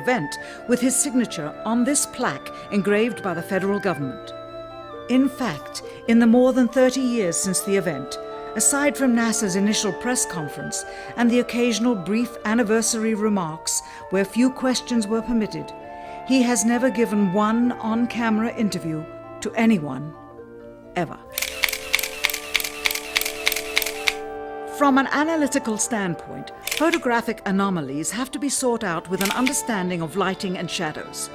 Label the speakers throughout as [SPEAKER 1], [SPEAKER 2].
[SPEAKER 1] event with his signature on this plaque engraved by the federal government. In fact, in the more than 30 years since the event, aside from NASA's initial press conference and the occasional brief anniversary remarks where few questions were permitted, he has never given one on-camera interview to anyone, ever. From an analytical standpoint, photographic anomalies have to be sought out with an understanding of lighting and shadows.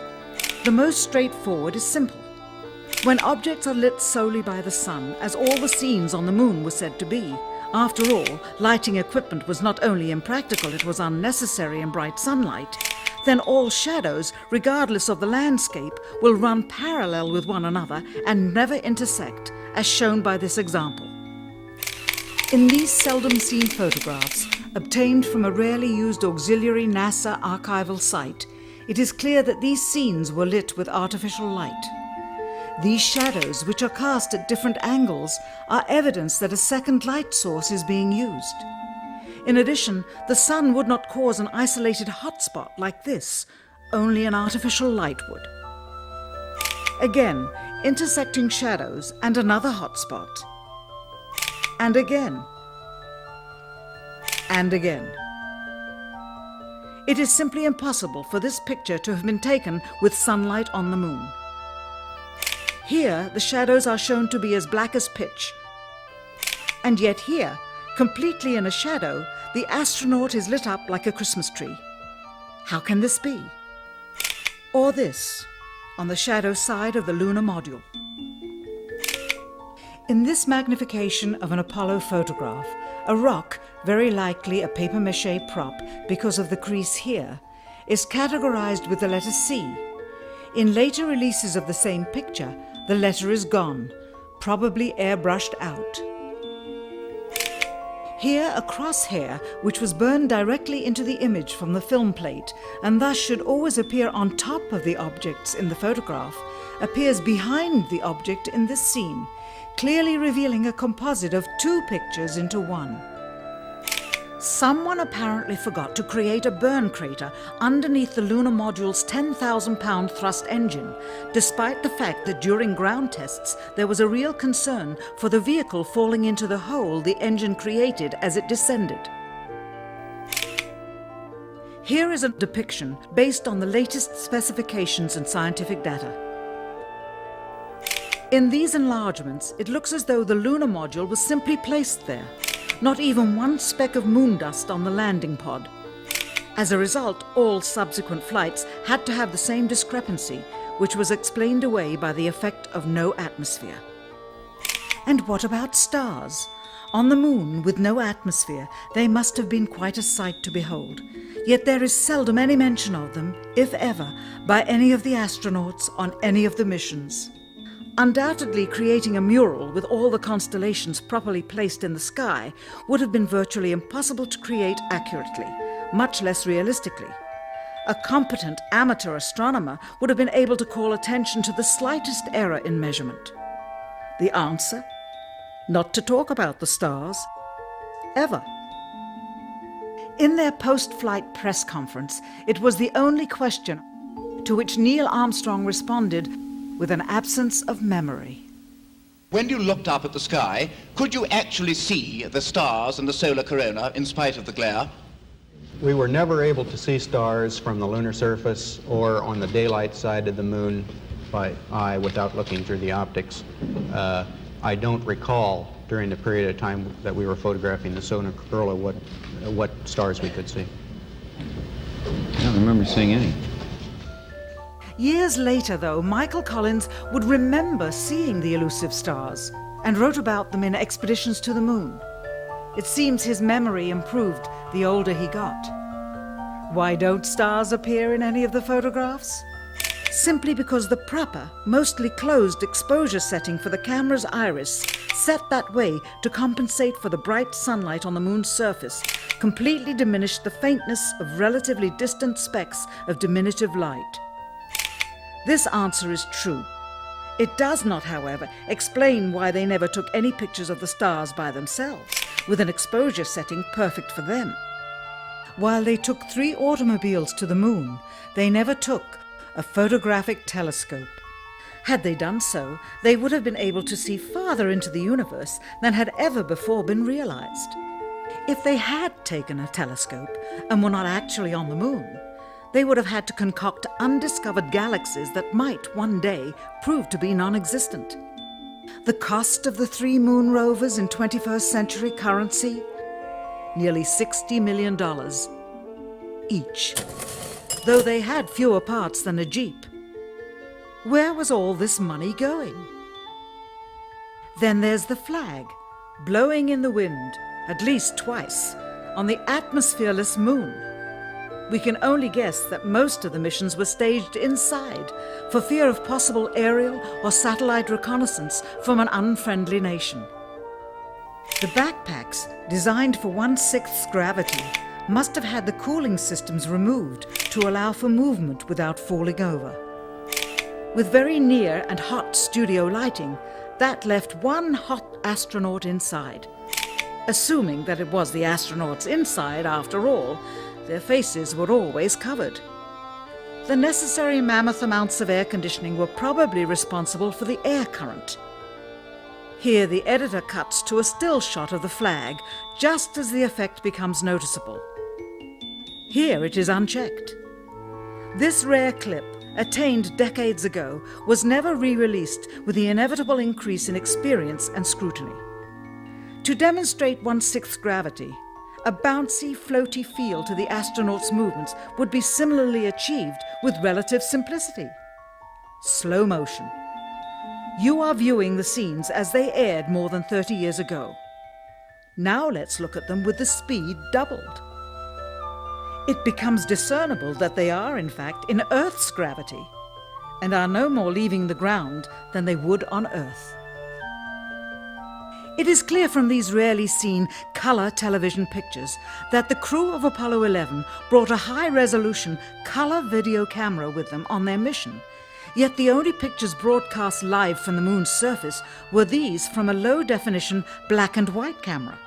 [SPEAKER 1] The most straightforward is simple. When objects are lit solely by the sun, as all the scenes on the moon were said to be, after all, lighting equipment was not only impractical, it was unnecessary in bright sunlight, then all shadows, regardless of the landscape, will run parallel with one another and never intersect, as shown by this example. In these seldom seen photographs, obtained from a rarely used auxiliary NASA archival site, it is clear that these scenes were lit with artificial light. These shadows, which are cast at different angles, are evidence that a second light source is being used. In addition, the sun would not cause an isolated hotspot like this, only an artificial light would. Again, intersecting shadows and another hotspot. And again. And again. It is simply impossible for this picture to have been taken with sunlight on the moon. Here, the shadows are shown to be as black as pitch. And yet here, completely in a shadow, the astronaut is lit up like a Christmas tree. How can this be? Or this, on the shadow side of the lunar module. In this magnification of an Apollo photograph, a rock, very likely a papier-mâché prop because of the crease here, is categorized with the letter C. In later releases of the same picture, the letter is gone, probably airbrushed out. Here, a crosshair, which was burned directly into the image from the film plate and thus should always appear on top of the objects in the photograph, appears behind the object in this scene, clearly revealing a composite of two pictures into one. Someone apparently forgot to create a burn crater underneath the lunar module's 10,000-pound thrust engine, despite the fact that during ground tests there was a real concern for the vehicle falling into the hole the engine created as it descended. Here is a depiction based on the latest specifications and scientific data. In these enlargements, it looks as though the lunar module was simply placed there, not even one speck of moon dust on the landing pod. As a result, all subsequent flights had to have the same discrepancy, which was explained away by the effect of no atmosphere. And what about stars? On the moon, with no atmosphere, they must have been quite a sight to behold. Yet there is seldom any mention of them, if ever, by any of the astronauts on any of the missions. Undoubtedly, creating a mural with all the constellations properly placed in the sky would have been virtually impossible to create accurately, much less realistically. A competent amateur astronomer would have been able to call attention to the slightest error in measurement. The answer? Not to talk about the stars. Ever. In their post-flight press conference, it was the only question to which Neil Armstrong responded with an absence of memory.
[SPEAKER 2] When you looked up at the sky, could you actually see the stars and the solar corona in spite of the glare?
[SPEAKER 3] We were never able to see stars from the lunar surface or on the daylight side of the moon by eye without looking through the optics. I don't recall during the period of time that we were photographing the solar corona what stars we could see.
[SPEAKER 4] I don't remember seeing any.
[SPEAKER 1] Years later, though, Michael Collins would remember seeing the elusive stars and wrote about them in Expeditions to the Moon. It seems his memory improved the older he got. Why don't stars appear in any of the photographs? Simply because the proper, mostly closed exposure setting for the camera's iris, set that way to compensate for the bright sunlight on the moon's surface, completely diminished the faintness of relatively distant specks of diminutive light. This answer is true. It does not, however, explain why they never took any pictures of the stars by themselves, with an exposure setting perfect for them. While they took 3 automobiles to the moon, they never took a photographic telescope. Had they done so, they would have been able to see farther into the universe than had ever before been realized. If they had taken a telescope and were not actually on the moon, they would have had to concoct undiscovered galaxies that might one day prove to be non-existent. The cost of the 3 moon rovers in 21st century currency? Nearly $60 million each, though they had fewer parts than a Jeep. Where was all this money going? Then there's the flag, blowing in the wind, at least twice, on the atmosphereless moon. We can only guess that most of the missions were staged inside for fear of possible aerial or satellite reconnaissance from an unfriendly nation. The backpacks, designed for 1/6 gravity, must have had the cooling systems removed to allow for movement without falling over. With very near and hot studio lighting, that left one hot astronaut inside. Assuming that it was the astronauts inside after all, their faces were always covered. The necessary mammoth amounts of air conditioning were probably responsible for the air current. Here the editor cuts to a still shot of the flag just as the effect becomes noticeable. Here it is unchecked. This rare clip, attained decades ago, was never re-released with the inevitable increase in experience and scrutiny. To demonstrate 1/6 gravity, a bouncy, floaty feel to the astronauts' movements would be similarly achieved with relative simplicity. Slow motion. You are viewing the scenes as they aired more than 30 years ago. Now let's look at them with the speed doubled. It becomes discernible that they are, in fact, in Earth's gravity, and are no more leaving the ground than they would on Earth. It is clear from these rarely seen color television pictures that the crew of Apollo 11 brought a high-resolution color video camera with them on their mission, yet the only pictures broadcast live from the moon's surface were these from a low-definition black and white camera.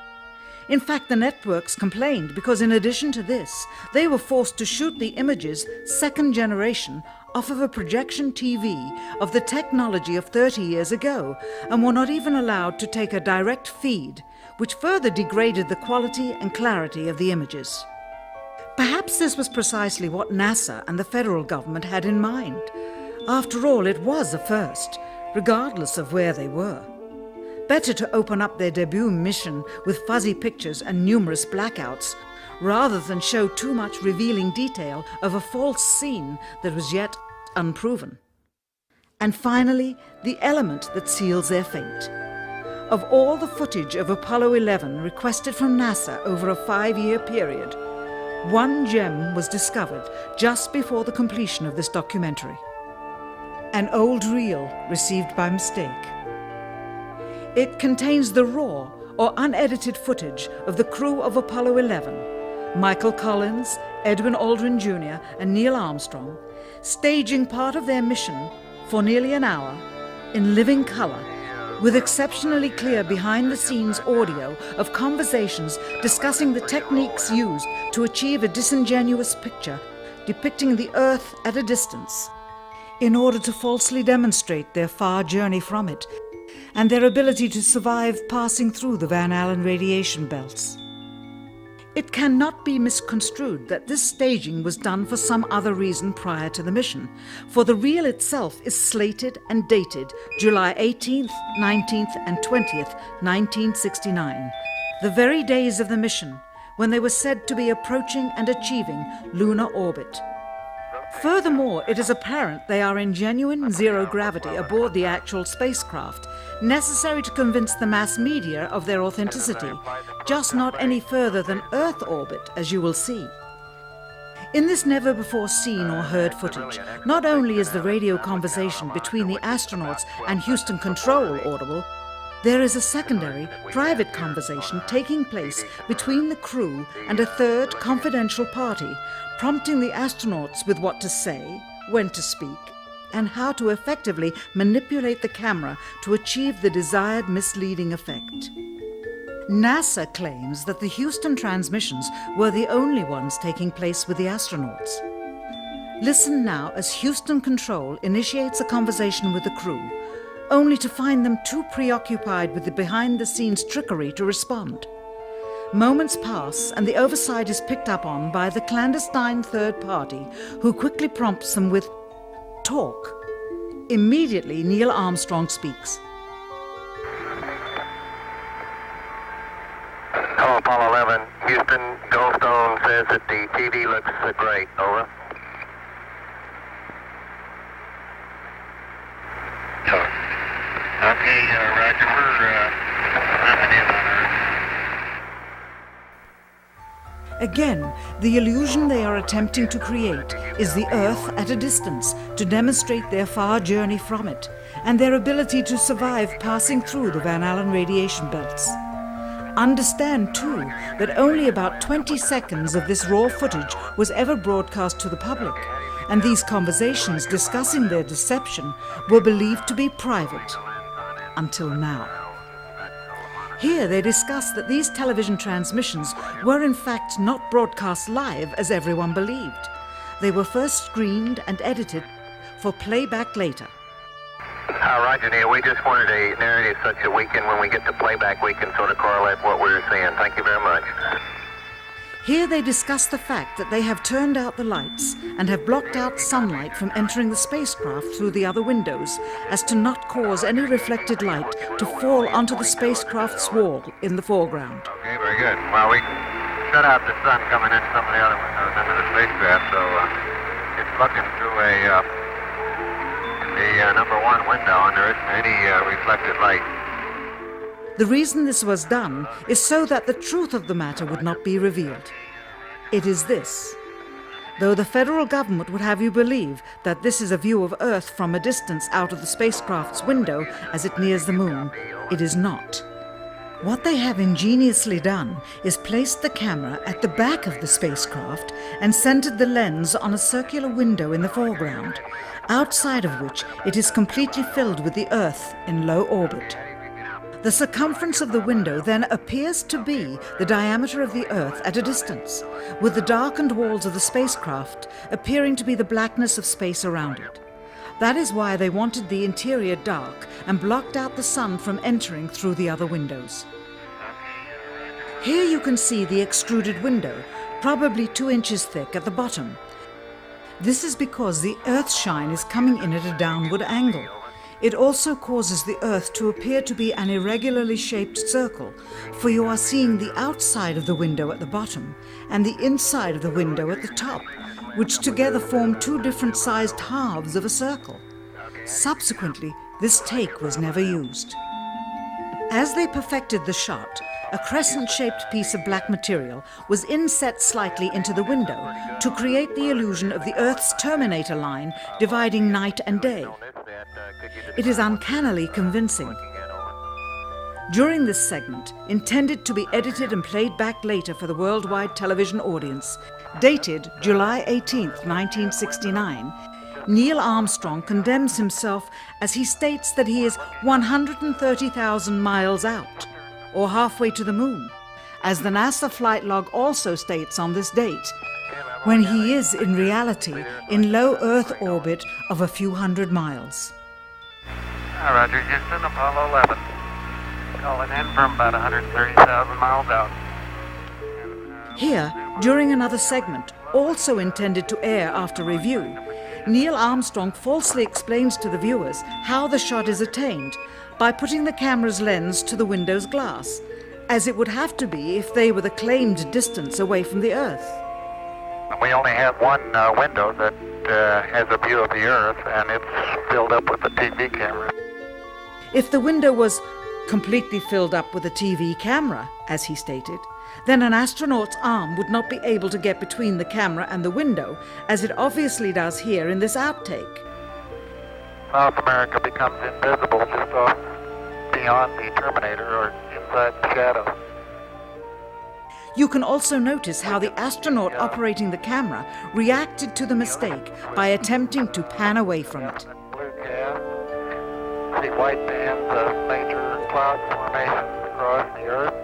[SPEAKER 1] In fact, the networks complained because in addition to this, they were forced to shoot the images, second generation, off of a projection TV of the technology of 30 years ago, and were not even allowed to take a direct feed, which further degraded the quality and clarity of the images. Perhaps this was precisely what NASA and the federal government had in mind. After all, it was a first, regardless of where they were. Better to open up their debut mission with fuzzy pictures and numerous blackouts, rather than show too much revealing detail of a false scene that was yet unproven. And finally, the element that seals their fate. Of all the footage of Apollo 11 requested from NASA over a 5-year period, one gem was discovered just before the completion of this documentary. An old reel received by mistake. It contains the raw or unedited footage of the crew of Apollo 11, Michael Collins, Edwin Aldrin Jr. and Neil Armstrong, staging part of their mission for nearly an hour in living color, with exceptionally clear behind-the-scenes audio of conversations discussing the techniques used to achieve a disingenuous picture depicting the Earth at a distance, in order to falsely demonstrate their far journey from it and their ability to survive passing through the Van Allen radiation belts. It cannot be misconstrued that this staging was done for some other reason prior to the mission, for the reel itself is slated and dated July 18th, 19th and 20th, 1969, the very days of the mission when they were said to be approaching and achieving lunar orbit. Furthermore, it is apparent they are in genuine zero gravity aboard the actual spacecraft, necessary to convince the mass media of their authenticity, just not any further than Earth orbit, as you will see. In this never-before-seen or heard footage, not only is the radio conversation between the astronauts and Houston Control audible, there is a secondary, private conversation taking place between the crew and a third, confidential party, prompting the astronauts with what to say, when to speak, and how to effectively manipulate the camera to achieve the desired misleading effect. NASA claims that the Houston transmissions were the only ones taking place with the astronauts. Listen now as Houston Control initiates a conversation with the crew, only to find them too preoccupied with the behind-the-scenes trickery to respond. Moments pass and the oversight is picked up on by the clandestine third party, who quickly prompts them with talk. Immediately, Neil Armstrong speaks.
[SPEAKER 5] Hello, Apollo 11. Houston, Goldstone says that the TV looks great. Over. Okay, Roger. We're ramping in on Earth.
[SPEAKER 1] Again, the illusion they are attempting to create is the Earth at a distance to demonstrate their far journey from it and their ability to survive passing through the Van Allen radiation belts. Understand, too, that only about 20 seconds of this raw footage was ever broadcast to the public, and these conversations discussing their deception were believed to be private. Until now. Here they discuss that these television transmissions were in fact not broadcast live as everyone believed. They were first screened and edited for playback later.
[SPEAKER 5] Roger, Neil. We just wanted a narrative such that we can, when we get to playback, we can sort of correlate what we're seeing. Thank you very much.
[SPEAKER 1] Here they discuss the fact that they have turned out the lights and have blocked out sunlight from entering the spacecraft through the other windows, as to not cause any reflected light to fall onto the spacecraft's wall in the foreground.
[SPEAKER 5] Okay, very good. Well, we shut out the sun coming in some of the other windows into the spacecraft, so it's looking through the number one window, and there isn't any reflected light.
[SPEAKER 1] The reason this was done is so that the truth of the matter would not be revealed. It is this. Though the federal government would have you believe that this is a view of Earth from a distance out of the spacecraft's window as it nears the moon, it is not. What they have ingeniously done is placed the camera at the back of the spacecraft and centered the lens on a circular window in the foreground, outside of which it is completely filled with the Earth in low orbit. The circumference of the window then appears to be the diameter of the Earth at a distance, with the darkened walls of the spacecraft appearing to be the blackness of space around it. That is why they wanted the interior dark and blocked out the sun from entering through the other windows. Here you can see the extruded window, probably 2 inches thick at the bottom. This is because the Earth's shine is coming in at a downward angle. It also causes the Earth to appear to be an irregularly shaped circle, for you are seeing the outside of the window at the bottom and the inside of the window at the top, which together form 2 different sized halves of a circle. Subsequently, this take was never used. As they perfected the shot, a crescent-shaped piece of black material was inset slightly into the window to create the illusion of the Earth's terminator line dividing night and day. It is uncannily convincing. During this segment, intended to be edited and played back later for the worldwide television audience, dated July 18, 1969, Neil Armstrong condemns himself as he states that he is 130,000 miles out, or halfway to the moon, as the NASA flight log also states on this date, when he is in reality in low Earth orbit of a few hundred miles.
[SPEAKER 5] Roger, Houston, Apollo 11. Calling in from about 130,000 miles out.
[SPEAKER 1] Here, during another segment, also intended to air after review, Neil Armstrong falsely explains to the viewers how the shot is attained by putting the camera's lens to the window's glass, as it would have to be if they were the claimed distance away from the Earth.
[SPEAKER 5] We only have one window that has a view of the Earth, and it's filled up with the TV camera.
[SPEAKER 1] If the window was completely filled up with a TV camera, as he stated, then an astronaut's arm would not be able to get between the camera and the window, as it obviously does here in this outtake.
[SPEAKER 5] South America becomes invisible just off beyond the Terminator or inside the shadow.
[SPEAKER 1] You can also notice how the astronaut operating the camera reacted to the mistake by attempting to pan away from it.
[SPEAKER 5] Blue gas. See white bands of major cloud formations across the Earth.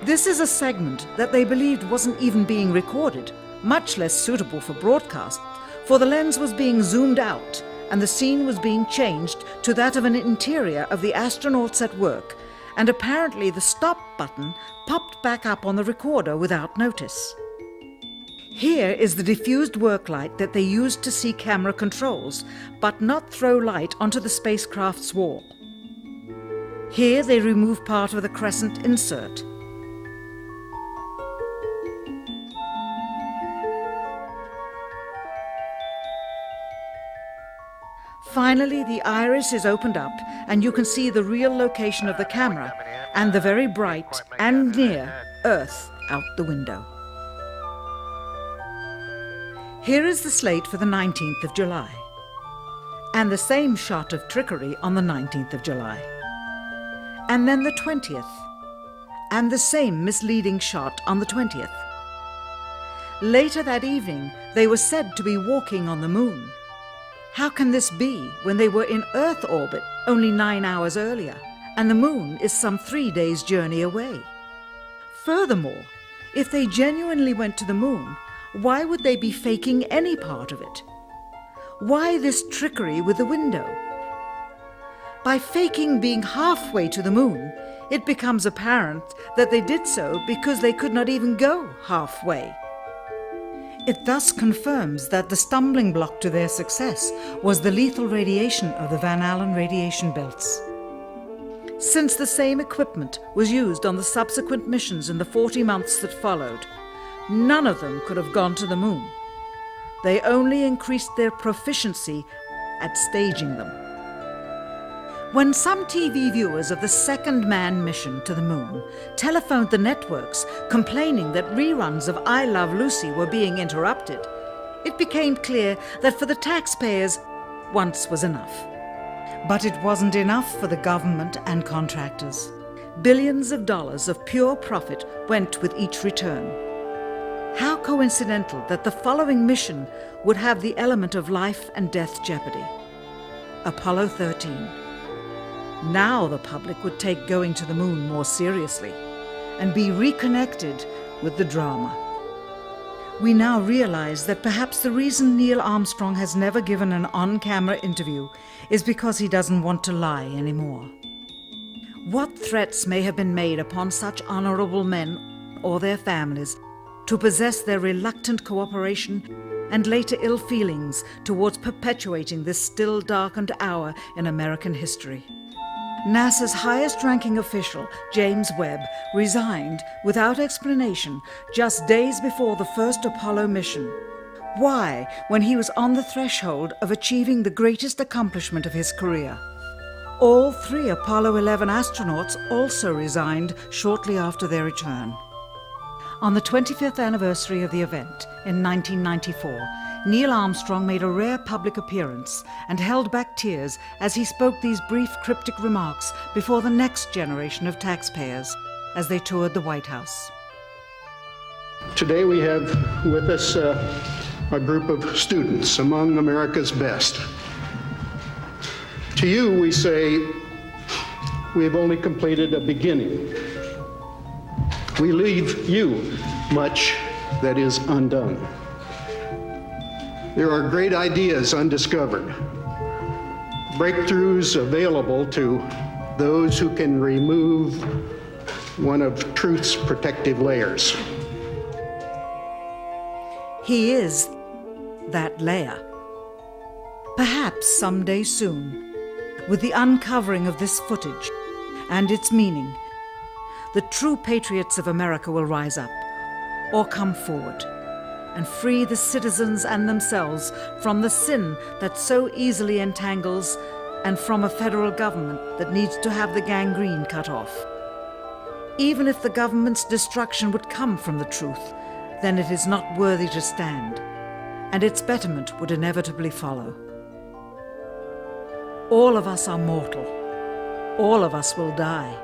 [SPEAKER 1] This is a segment that they believed wasn't even being recorded, much less suitable for broadcast, for the lens was being zoomed out and the scene was being changed to that of an interior of the astronauts at work, and apparently the stop button popped back up on the recorder without notice. Here is the diffused work light that they used to see camera controls, but not throw light onto the spacecraft's wall. Here they remove part of the crescent insert. Finally, the iris is opened up and you can see the real location of the camera and the very bright and near Earth out the window. Here is the slate for the 19th of July, and the same shot of trickery on the 19th of July. And then the 20th, and the same misleading shot on the 20th. Later that evening, they were said to be walking on the moon. How can this be when they were in Earth orbit only 9 hours earlier, and the moon is some 3 days' journey away? Furthermore, if they genuinely went to the moon, why would they be faking any part of it? Why this trickery with the window? By faking being halfway to the moon, it becomes apparent that they did so because they could not even go halfway. It thus confirms that the stumbling block to their success was the lethal radiation of the Van Allen radiation belts. Since the same equipment was used on the subsequent missions in the 40 months that followed, none of them could have gone to the moon. They only increased their proficiency at staging them. When some TV viewers of the second manned mission to the moon telephoned the networks complaining that reruns of I Love Lucy were being interrupted, it became clear that for the taxpayers, once was enough. But it wasn't enough for the government and contractors. Billions of dollars of pure profit went with each return. How coincidental that the following mission would have the element of life and death jeopardy. Apollo 13. Now the public would take going to the moon more seriously and be reconnected with the drama. We now realize that perhaps the reason Neil Armstrong has never given an on-camera interview is because he doesn't want to lie anymore. What threats may have been made upon such honorable men or their families to possess their reluctant cooperation and later ill feelings towards perpetuating this still darkened hour in American history. NASA's highest-ranking official, James Webb, resigned without explanation just days before the first Apollo mission. Why, when he was on the threshold of achieving the greatest accomplishment of his career? All 3 Apollo 11 astronauts also resigned shortly after their return. On the 25th anniversary of the event, in 1994, Neil Armstrong made a rare public appearance and held back tears as he spoke these brief cryptic remarks before the next generation of taxpayers as they toured the White House.
[SPEAKER 6] Today we have with us a group of students among America's best. To you we say, we have only completed a beginning. We leave you much that is undone. There are great ideas undiscovered, breakthroughs available to those who can remove one of truth's protective layers.
[SPEAKER 1] He is that layer. Perhaps someday soon, with the uncovering of this footage and its meaning, the true patriots of America will rise up or come forward and free the citizens and themselves from the sin that so easily entangles and from a federal government that needs to have the gangrene cut off. Even if the government's destruction would come from the truth, then it is not worthy to stand, and its betterment would inevitably follow. All of us are mortal. All of us will die.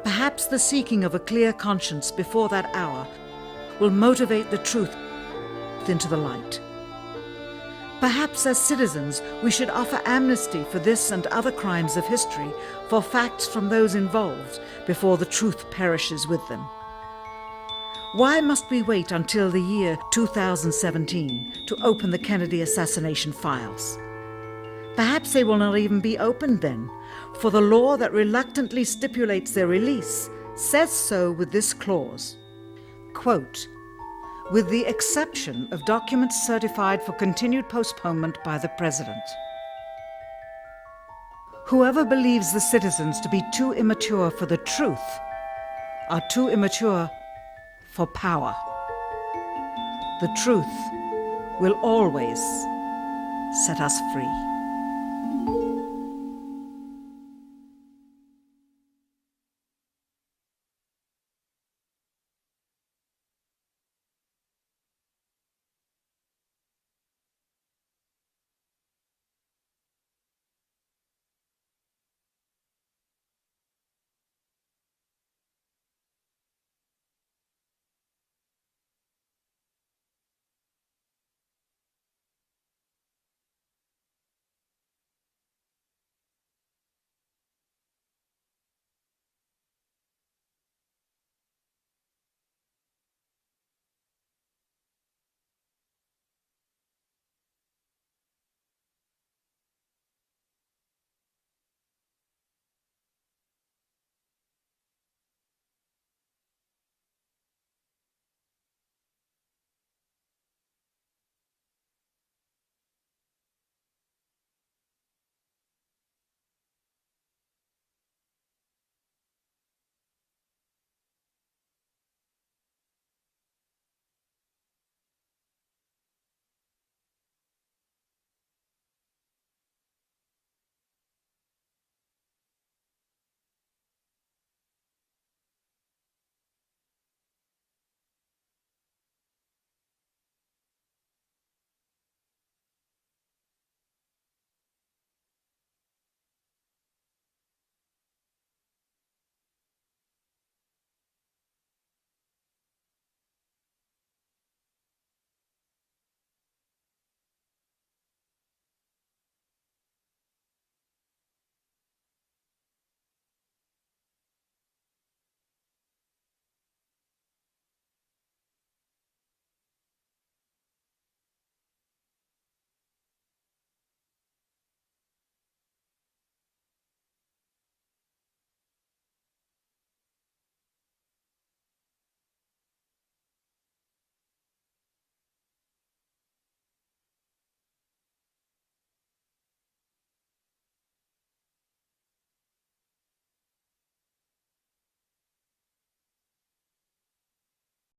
[SPEAKER 1] Perhaps the seeking of a clear conscience before that hour will motivate the truth into the light. Perhaps as citizens we should offer amnesty for this and other crimes of history, for facts from those involved, before the truth perishes with them. Why must we wait until the year 2017 to open the Kennedy assassination files? Perhaps they will not even be opened then, for the law that reluctantly stipulates their release says so with this clause, quote, with the exception of documents certified for continued postponement by the President. Whoever believes the citizens to be too immature for the truth are too immature for power. The truth will always set us free.